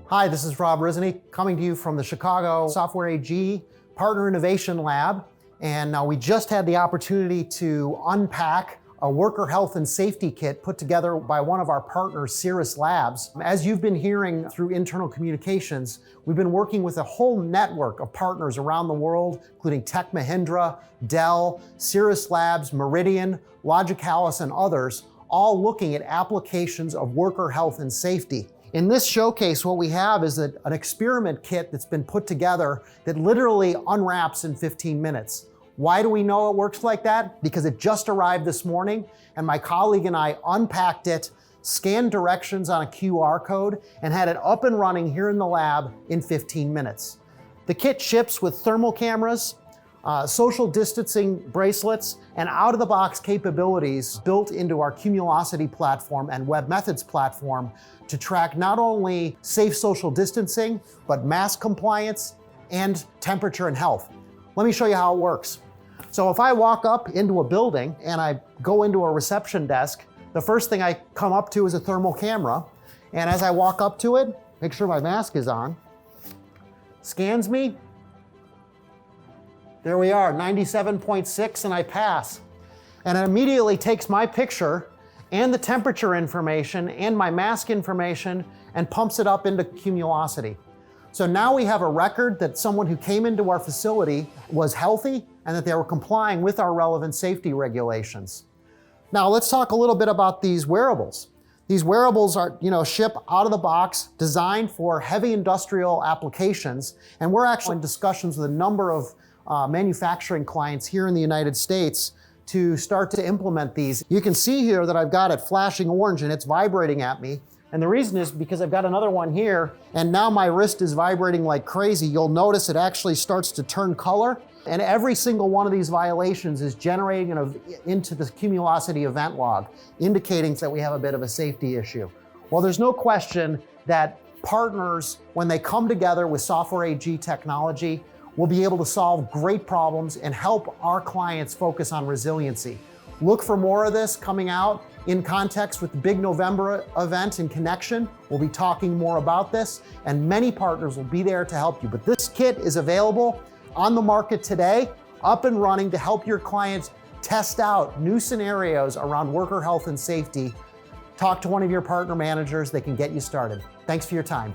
Hi, this is Rob Risney coming to you from the Chicago Software AG Partner Innovation Lab. And now we just had the opportunity to unpack a worker health and safety kit put together by one of our partners, Cirrus Labs. As you've been hearing through internal communications, we've been working with a whole network of partners around the world, including Tech Mahindra, Dell, Cirrus Labs, Meridian, Logicalis, and others, all looking at applications of worker health and safety. In this showcase, what we have is an experiment kit that's been put together that literally unwraps in 15 minutes. Why do we know it works like that? Because it just arrived this morning, and my colleague and I unpacked it, scanned directions on a QR code, and had it up and running here in the lab in 15 minutes. The kit ships with thermal cameras, social distancing bracelets, and out-of-the-box capabilities built into our Cumulosity platform and Web Methods platform to track not only safe social distancing, but mask compliance and temperature and health. Let me show you how it works. So if I walk up into a building and I go into a reception desk, the first thing I come up to is a thermal camera. And as I walk up to it, make sure my mask is on, scans me. There we are, 97.6, and I pass. And it immediately takes my picture and the temperature information and my mask information and pumps it up into Cumulosity. So now we have a record that someone who came into our facility was healthy and that they were complying with our relevant safety regulations. Now let's talk a little bit about these wearables. These wearables are, ship out of the box, designed for heavy industrial applications, and we're actually in discussions with a number of manufacturing clients here in the United States to start to implement these. You can see here that I've got it flashing orange and it's vibrating at me. And the reason is because I've got another one here and now my wrist is vibrating like crazy. You'll notice it actually starts to turn color, and every single one of these violations is generating into the Cumulosity event log, indicating that we have a bit of a safety issue. Well, there's no question that partners, when they come together with Software AG technology, will be able to solve great problems and help our clients focus on resiliency. Look for more of this coming out in context with the big November event in Connection. We'll be talking more about this, and many partners will be there to help you. But this kit is available on the market today, up and running to help your clients test out new scenarios around worker health and safety. Talk to one of your partner managers, they can get you started. Thanks for your time.